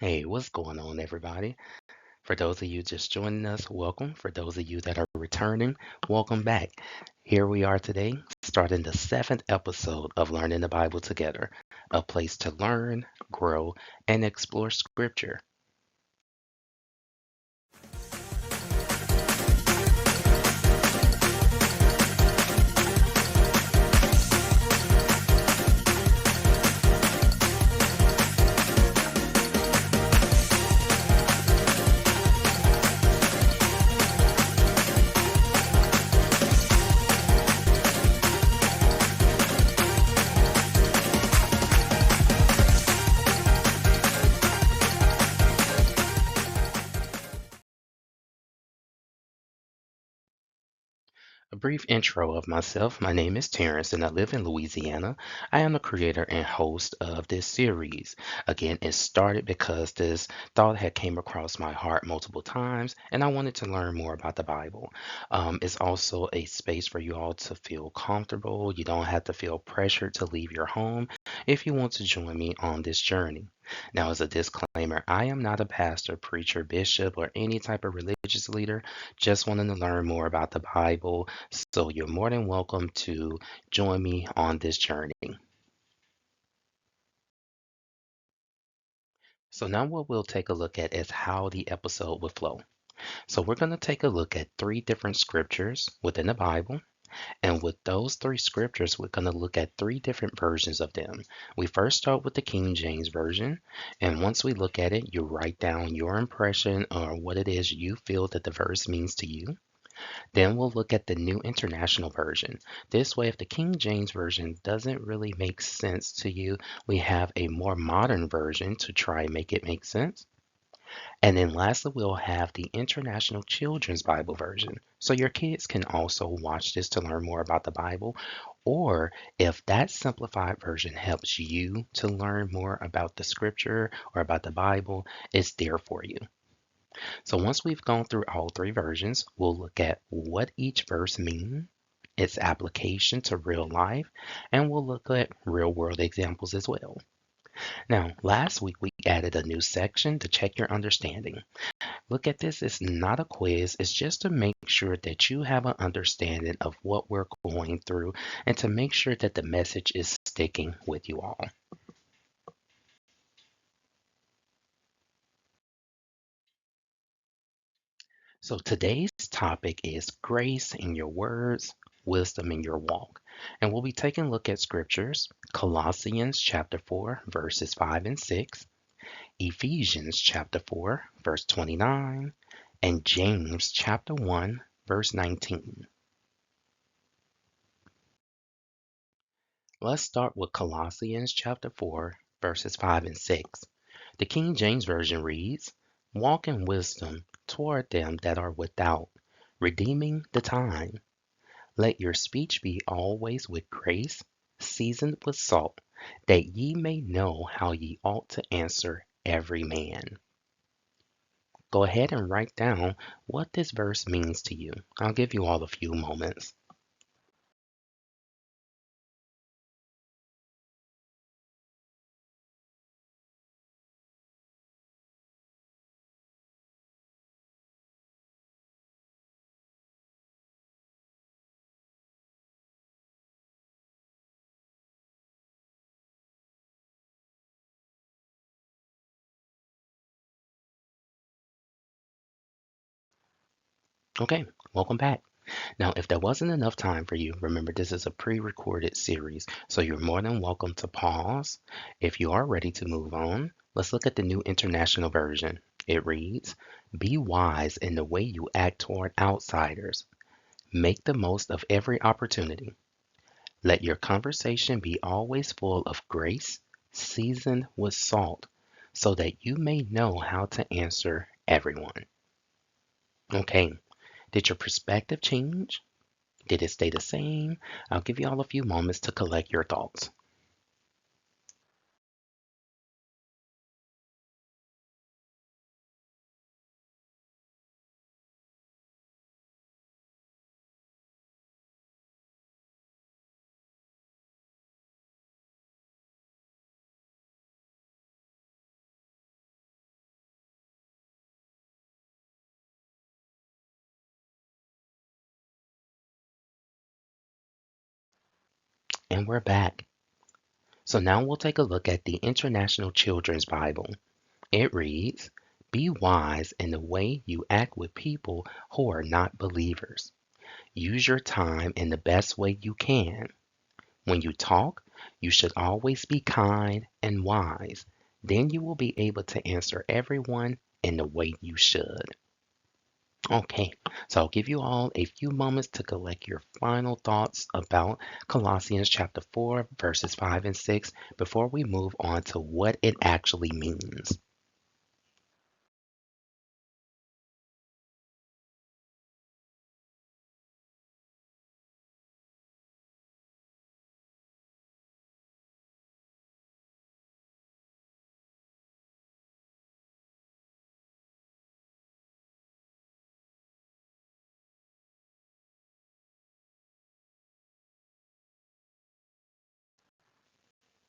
Hey, what's going on, everybody? For those of you just joining us, welcome. For those of you that are returning, welcome back. Here we are today, starting the seventh episode of Learning the Bible Together, a place to learn, grow, and explore Scripture. A brief intro of myself. My name is Terrence and I live in Louisiana. I am the creator and host of this series. Again, it started because this thought had came across my heart multiple times and I wanted to learn more about the Bible. It's also a space for you all to feel comfortable. You don't have to feel pressured to leave your home if you want to join me on this journey. Now, as a disclaimer, I am not a pastor, preacher, bishop, or any type of religious leader, just wanting to learn more about the Bible, so you're more than welcome to join me on this journey. So now what we'll take a look at is how the episode will flow. So we're going to take a look at three different scriptures within the Bible. And with those three scriptures, we're going to look at three different versions of them. We first start with the King James Version. And once we look at it, you write down your impression or what it is you feel that the verse means to you. Then we'll look at the New International Version. This way, if the King James Version doesn't really make sense to you, we have a more modern version to try and make it make sense. And then lastly, we'll have the International Children's Bible Version. So your kids can also watch this to learn more about the Bible. Or if that simplified version helps you to learn more about the scripture or about the Bible, it's there for you. So once we've gone through all three versions, we'll look at what each verse means, its application to real life, and we'll look at real world examples as well. Now, last week we added a new section to check your understanding. Look at this, it's not a quiz, it's just to make sure that you have an understanding of what we're going through and to make sure that the message is sticking with you all. So today's topic is grace in your words, wisdom in your walk. And we'll be taking a look at scriptures, Colossians chapter 4, verses 5 and 6, Ephesians chapter 4, verse 29, and James chapter 1, verse 19. Let's start with Colossians chapter 4, verses 5 and 6. The King James Version reads, "Walk in wisdom toward them that are without, redeeming the time. Let your speech be always with grace, seasoned with salt, that ye may know how ye ought to answer every man." Go ahead and write down what this verse means to you. I'll give you all a few moments. Okay, welcome back. Now, if there wasn't enough time for you, remember this is a pre-recorded series, so you're more than welcome to pause. If you are ready to move on, let's look at the New International Version. It reads, "Be wise in the way you act toward outsiders. Make the most of every opportunity. Let your conversation be always full of grace, seasoned with salt, so that you may know how to answer everyone." Okay, did your perspective change? Did it stay the same? I'll give you all a few moments to collect your thoughts. And we're back. So now we'll take a look at the International Children's Bible. It reads, "Be wise in the way you act with people who are not believers. Use your time in the best way you can. When you talk, you should always be kind and wise. Then you will be able to answer everyone in the way you should." Okay, so I'll give you all a few moments to collect your final thoughts about Colossians chapter 4, verses 5 and 6 before we move on to what it actually means.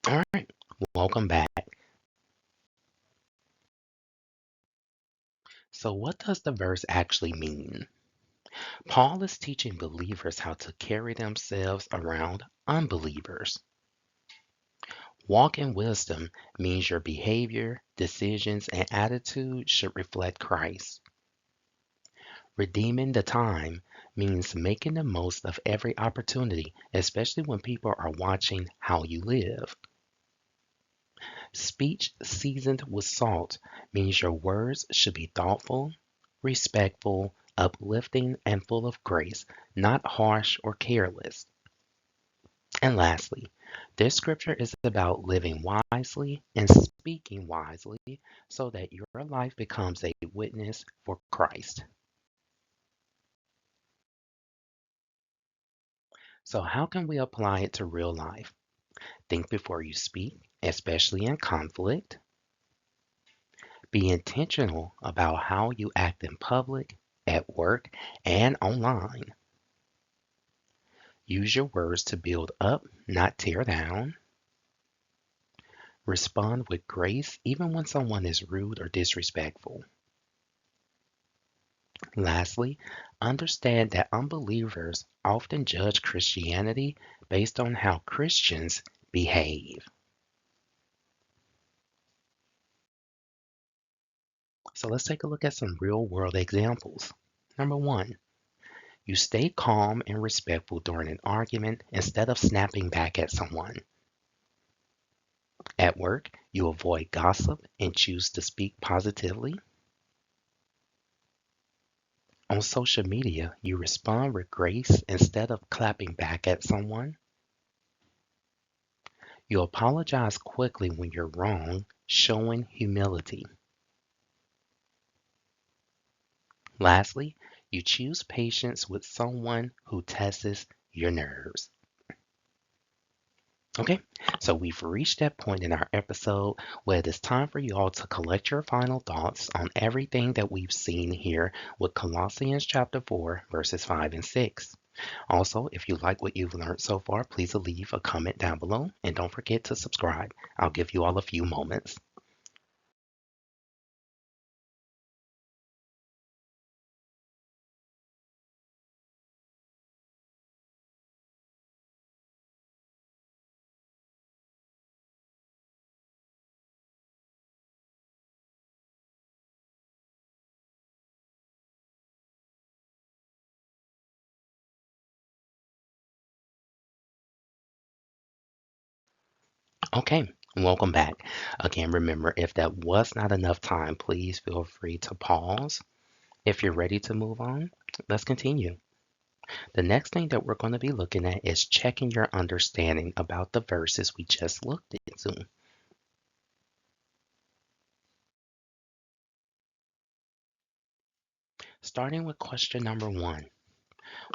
All right, welcome back. So, what does the verse actually mean? Paul is teaching believers how to carry themselves around unbelievers. Walk in wisdom means your behavior, decisions, and attitude should reflect Christ. Redeeming the time means making the most of every opportunity, especially when people are watching how you live. Speech seasoned with salt means your words should be thoughtful, respectful, uplifting, and full of grace, not harsh or careless. And lastly, this scripture is about living wisely and speaking wisely so that your life becomes a witness for Christ. So, how can we apply it to real life? Think before you speak, especially in conflict. Be intentional about how you act in public, at work, and online. Use your words to build up, not tear down. Respond with grace even when someone is rude or disrespectful. Lastly, understand that unbelievers often judge Christianity based on how Christians behave. So let's take a look at some real world examples. Number one, you stay calm and respectful during an argument instead of snapping back at someone. At work, you avoid gossip and choose to speak positively. On social media, you respond with grace instead of clapping back at someone. You apologize quickly when you're wrong, showing humility. Lastly, you choose patience with someone who tests your nerves. Okay, so we've reached that point in our episode where it is time for you all to collect your final thoughts on everything that we've seen here with Colossians chapter 4, verses 5 and 6. Also, if you like what you've learned so far, please leave a comment down below and don't forget to subscribe. I'll give you all a few moments. Okay, welcome back. Again, remember, if that was not enough time, please feel free to pause. If you're ready to move on, let's continue. The next thing that we're going to be looking at is checking your understanding about the verses we just looked into. Starting with question number one.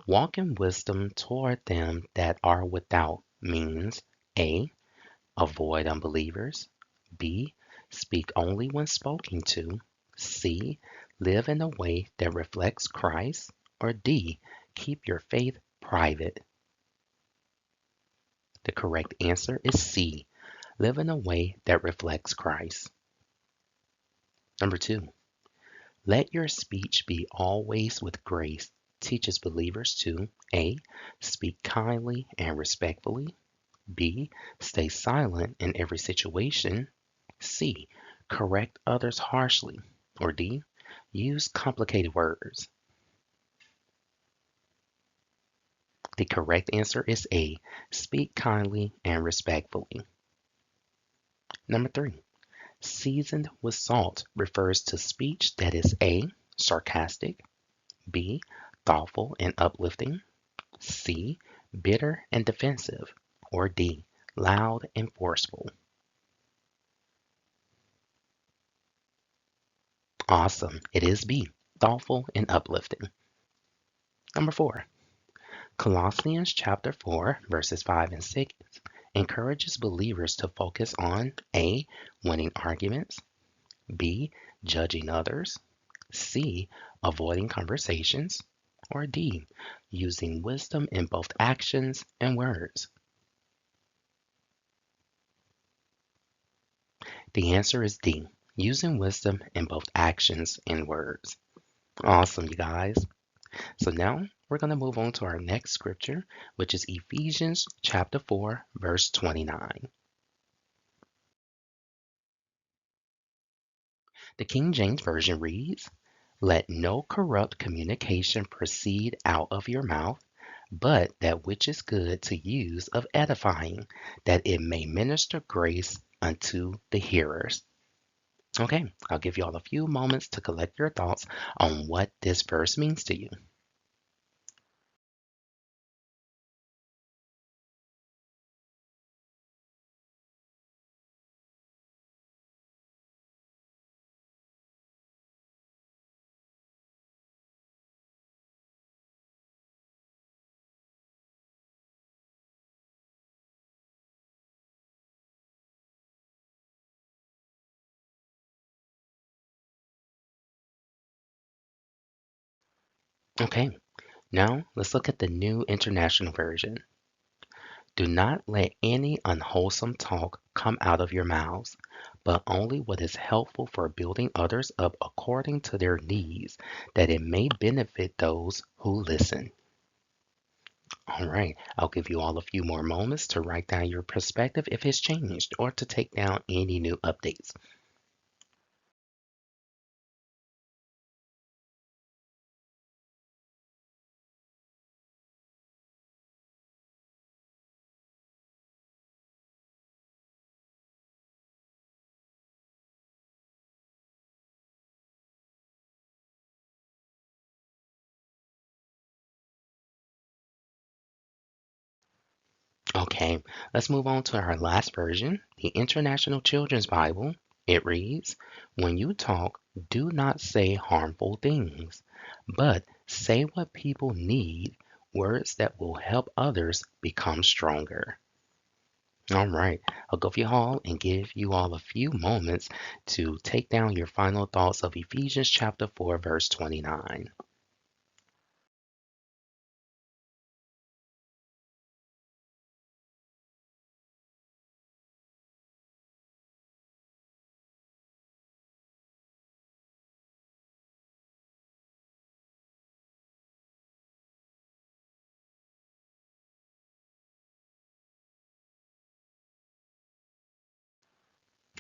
Walk in wisdom toward them that are without means A. Avoid unbelievers. B. Speak only when spoken to. C. Live in a way that reflects Christ. Or D. Keep your faith private. The correct answer is C. Live in a way that reflects Christ. Number two. Let your speech be always with grace. Teaches believers to A. Speak kindly and respectfully. B. Stay silent in every situation. C. Correct others harshly. Or D. Use complicated words. The correct answer is A. Speak kindly and respectfully. Number 3. Seasoned with salt refers to speech that is A. Sarcastic. B. Thoughtful and uplifting. C. Bitter and defensive. Or D. Loud and forceful. Awesome. It is B. Thoughtful and uplifting. Number 4. Colossians chapter 4, verses 5 and 6 encourages believers to focus on A. Winning arguments. B. Judging others. C. Avoiding conversations. Or D. Using wisdom in both actions and words. The answer is D. Using wisdom in both actions and words. Awesome, you guys. So now we're going to move on to our next scripture, which is Ephesians chapter 4, verse 29. The King James Version reads, "Let no corrupt communication proceed out of your mouth, but that which is good to use of edifying, that it may minister grace unto the hearers." Okay, I'll give you all a few moments to collect your thoughts on what this verse means to you. Okay, now let's look at the New International Version. "Do not let any unwholesome talk come out of your mouths, but only what is helpful for building others up according to their needs, that it may benefit those who listen." All right, I'll give you all a few more moments to write down your perspective if it's changed or to take down any new updates. Okay, let's move on to our last version, the International Children's Bible. It reads, "When you talk, do not say harmful things, but say what people need, words that will help others become stronger." All right, I'll go for you all and give you all a few moments to take down your final thoughts of Ephesians chapter 4, verse 29.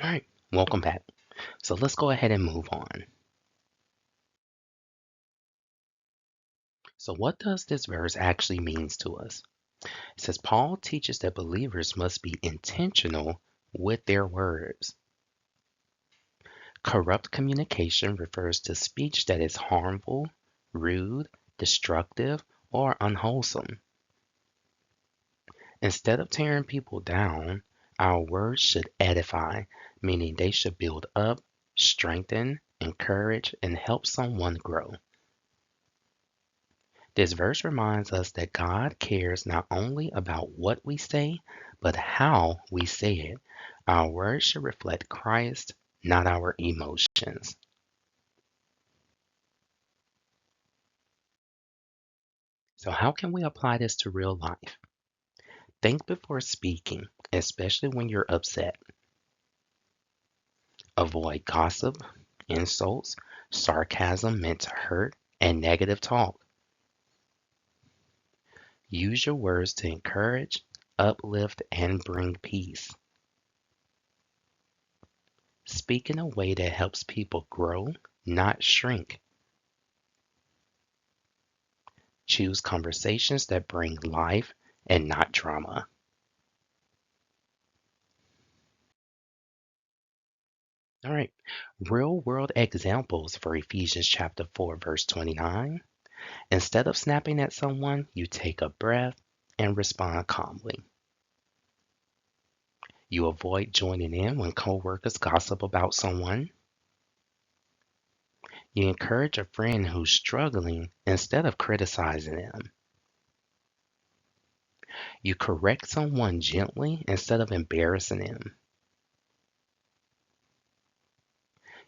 All right, welcome back. So let's go ahead and move on. So what does this verse actually means to us? It says Paul teaches that believers must be intentional with their words. Corrupt communication refers to speech that is harmful, rude, destructive, or unwholesome. Instead of tearing people down, our words should edify, meaning they should build up, strengthen, encourage, and help someone grow. This verse reminds us that God cares not only about what we say, but how we say it. Our words should reflect Christ, not our emotions. So, how can we apply this to real life? Think before speaking, especially when you're upset. Avoid gossip, insults, sarcasm meant to hurt, and negative talk. Use your words to encourage, uplift, and bring peace. Speak in a way that helps people grow, not shrink. Choose conversations that bring life and not drama. All right, real world examples for Ephesians chapter 4, verse 29. Instead of snapping at someone, you take a breath and respond calmly. You avoid joining in when coworkers gossip about someone. You encourage a friend who's struggling instead of criticizing them. You correct someone gently instead of embarrassing them.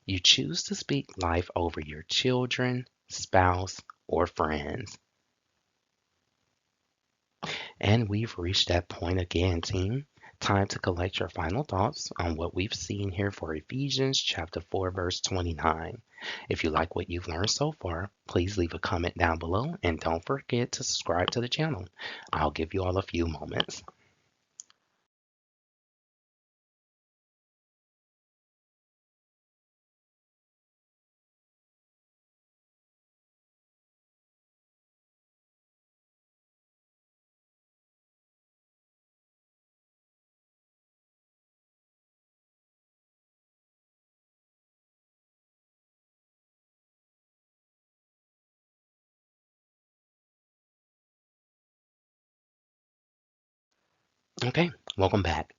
You choose to speak life over your children, spouse, or friends. And we've reached that point again, team. Time to collect your final thoughts on what we've seen here for Ephesians chapter 4, verse 29. If you like what you've learned so far, please leave a comment down below and don't forget to subscribe to the channel. I'll give you all a few moments. Okay, welcome back.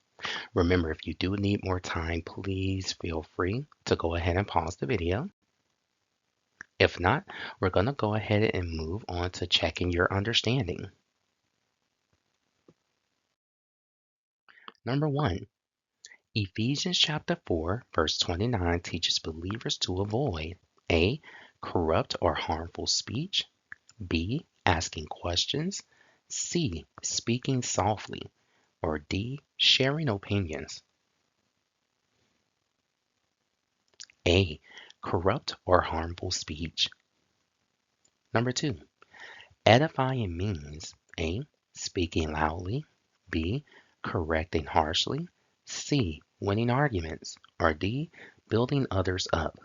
Remember, if you do need more time, please feel free to go ahead and pause the video. If not, we're going to go ahead and move on to checking your understanding. Number one, Ephesians chapter 4, verse 29 teaches believers to avoid A. Corrupt or harmful speech, B. Asking questions, C. Speaking softly, or D. Sharing opinions. A. Corrupt or harmful speech. Number two, edifying means A. Speaking loudly, B. Correcting harshly, C. Winning arguments, or D. Building others up.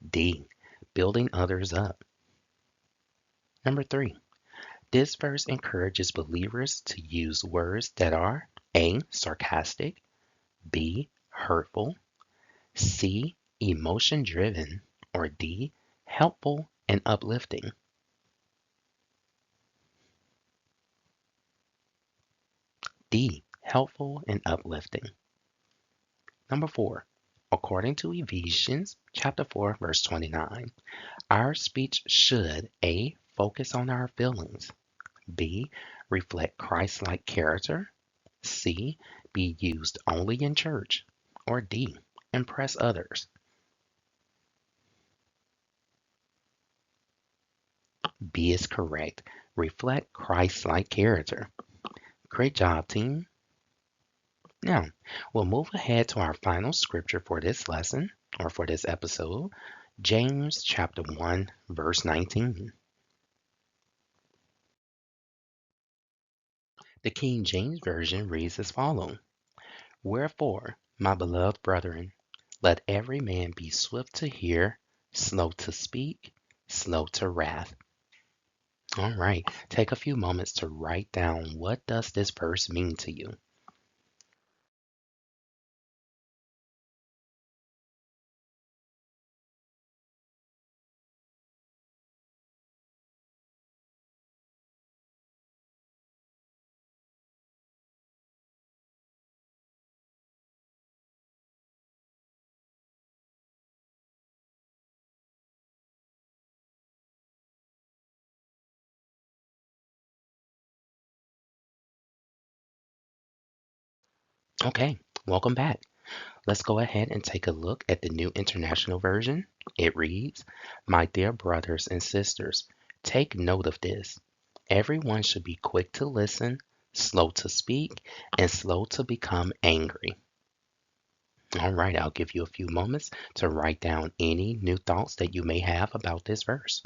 D. Building others up. Number three, this verse encourages believers to use words that are A. Sarcastic, B. Hurtful, C. Emotion driven, or D. Helpful and uplifting. D. Helpful and uplifting. Number four, according to Ephesians chapter 4, verse 29, our speech should A. Focus on our feelings, B. Reflect Christ-like character, C. Be used only in church, or D. Impress others. B is correct. Reflect Christ-like character. Great job, team. Now, we'll move ahead to our final scripture for this lesson, or for this episode, James chapter 1, verse 19. The King James Version reads as follows: Wherefore, my beloved brethren, let every man be swift to hear, slow to speak, slow to wrath. All right, take a few moments to write down, what does this verse mean to you? Okay, welcome back. Let's go ahead and take a look at the New International Version. It reads, My dear brothers and sisters, take note of this. Everyone should be quick to listen, slow to speak, and slow to become angry. All right, I'll give you a few moments to write down any new thoughts that you may have about this verse.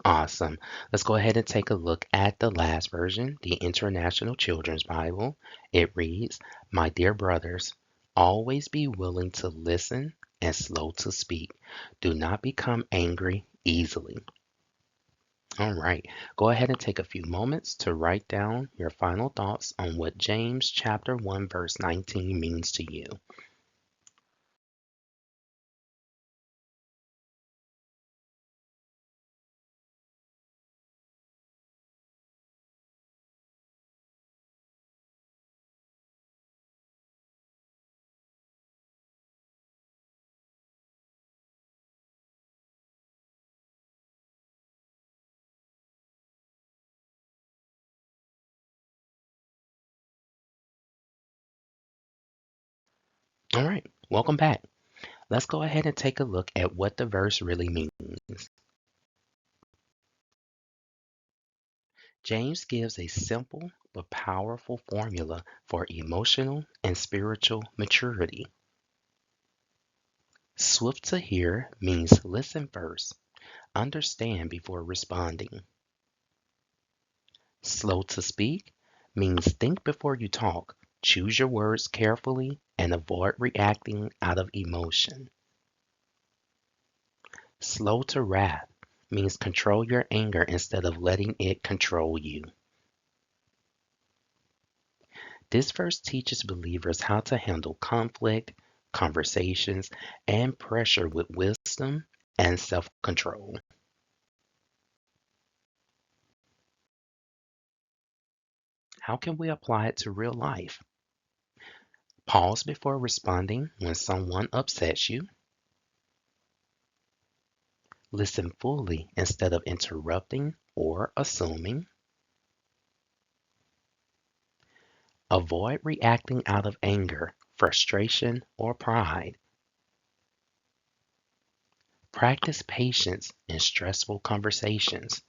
Awesome. Let's go ahead and take a look at the last version, the International Children's Bible. It reads, "My dear brothers, always be willing to listen and slow to speak. Do not become angry easily." All right. Go ahead and take a few moments to write down your final thoughts on what James chapter 1 verse 19 means to you. All right. Welcome back. Let's go ahead and take a look at what the verse really means. James gives a simple but powerful formula for emotional and spiritual maturity. Swift to hear means listen first, understand before responding. Slow to speak means think before you talk, choose your words carefully, and avoid reacting out of emotion. Slow to wrath means control your anger instead of letting it control you. This verse teaches believers how to handle conflict, conversations, and pressure with wisdom and self control. How can we apply it to real life? Pause before responding when someone upsets you. Listen fully instead of interrupting or assuming. Avoid reacting out of anger, frustration, or pride. Practice patience in stressful conversations.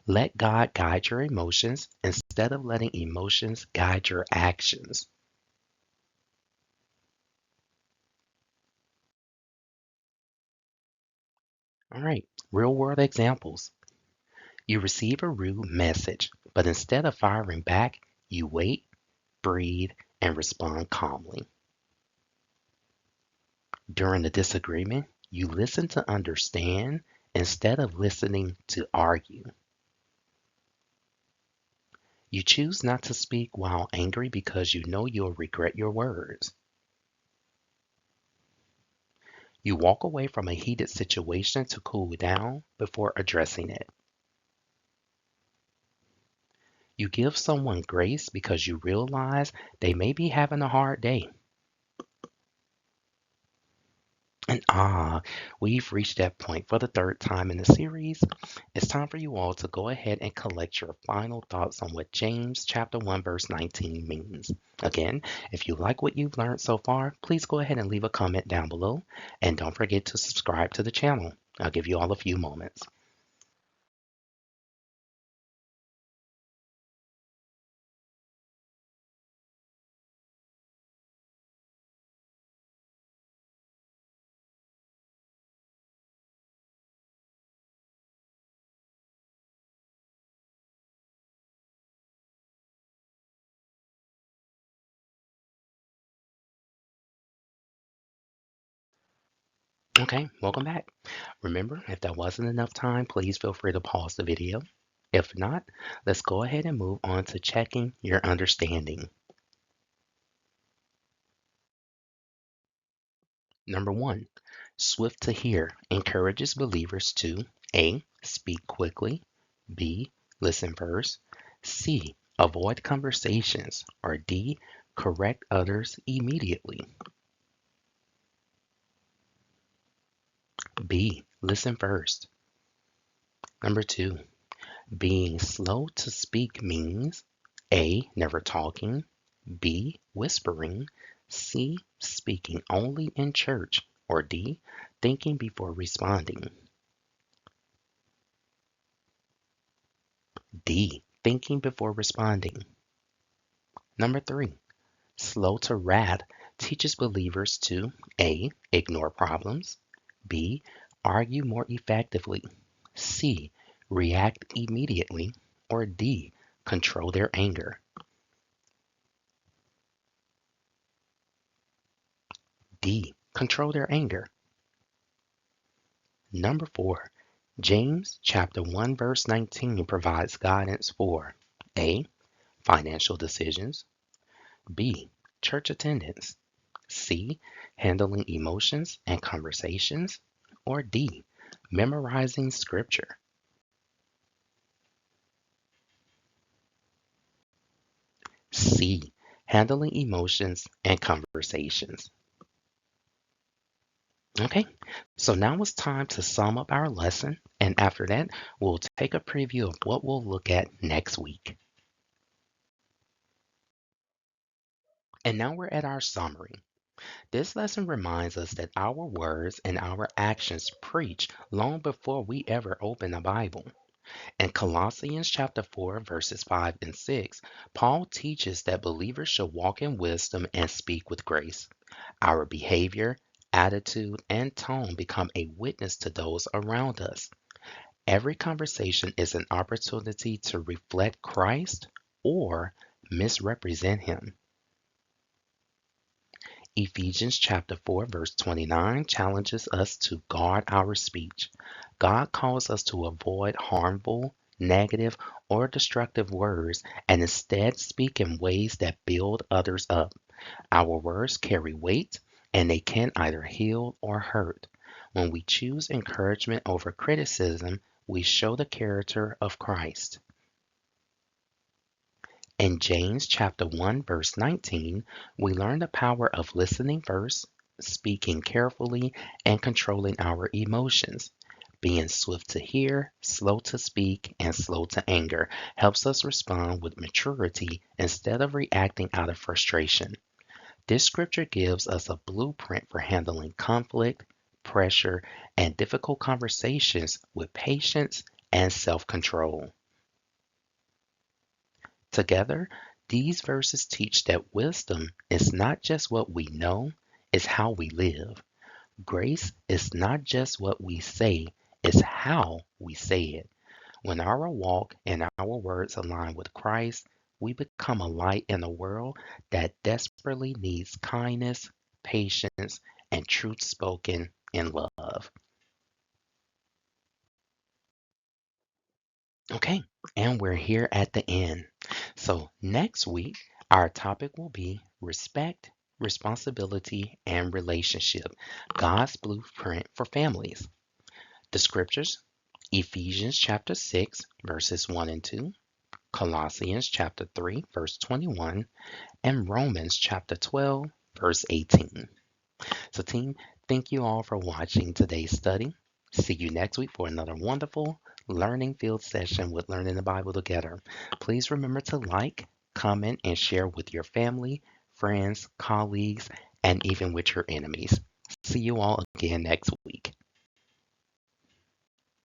Let God guide your emotions instead of letting emotions guide your actions. All right, real world examples. You receive a rude message, but instead of firing back, you wait, breathe, and respond calmly. During a disagreement, you listen to understand instead of listening to argue. You choose not to speak while angry because you know you'll regret your words. You walk away from a heated situation to cool down before addressing it. You give someone grace because you realize they may be having a hard day. And we've reached that point for the third time in the series. It's time for you all to go ahead and collect your final thoughts on what James chapter 1 verse 19 means. Again, if you like what you've learned so far, please go ahead and leave a comment down below. And don't forget to subscribe to the channel. I'll give you all a few moments. Okay, welcome back. Remember, if that wasn't enough time, please feel free to pause the video. If not, let's go ahead and move on to checking your understanding. Number one, swift to hear encourages believers to A. Speak quickly, B. Listen first, C. Avoid conversations, or D. Correct others immediately. B. Listen first. Number two, being slow to speak means A. Never talking, B. Whispering, C. Speaking only in church, or D. Thinking before responding. D. Thinking before responding. Number three, slow to wrath teaches believers to A. Ignore problems, B. Argue more effectively. C. React immediately. Or D. Control their anger. D. Control their anger. Number 4. James chapter 1 verse 19 provides guidance for A. Financial decisions. B. Church attendance. C. Handling emotions and conversations. Or D. Memorizing scripture. C. Handling emotions and conversations. Okay, so now it's time to sum up our lesson, and after that, we'll take a preview of what we'll look at next week. And now we're at our summary. This lesson reminds us that our words and our actions preach long before we ever open the Bible. In Colossians chapter 4, verses 5 and 6, Paul teaches that believers should walk in wisdom and speak with grace. Our behavior, attitude, and tone become a witness to those around us. Every conversation is an opportunity to reflect Christ or misrepresent him. Ephesians chapter 4 verse 29 challenges us to guard our speech. God calls us to avoid harmful, negative, or destructive words and instead speak in ways that build others up. Our words carry weight and they can either heal or hurt. When we choose encouragement over criticism, we show the character of Christ. In James chapter 1 verse 19, we learn the power of listening first, speaking carefully, and controlling our emotions. Being swift to hear, slow to speak, and slow to anger helps us respond with maturity instead of reacting out of frustration. This scripture gives us a blueprint for handling conflict, pressure, and difficult conversations with patience and self-control. Together, these verses teach that wisdom is not just what we know, it's how we live. Grace is not just what we say, it's how we say it. When our walk and our words align with Christ, we become a light in a world that desperately needs kindness, patience, and truth spoken in love. Okay, and we're here at the end. So next week, our topic will be respect, responsibility, and relationship, God's blueprint for families. The scriptures, Ephesians chapter 6, verses 1 and 2, Colossians chapter 3, verse 21, and Romans chapter 12, verse 18. So team, thank you all for watching today's study. See you next week for another wonderful learning field session with Learning the Bible Together. Please remember to like, comment, and share with your family, friends, colleagues, and even with your enemies. See you all again next week.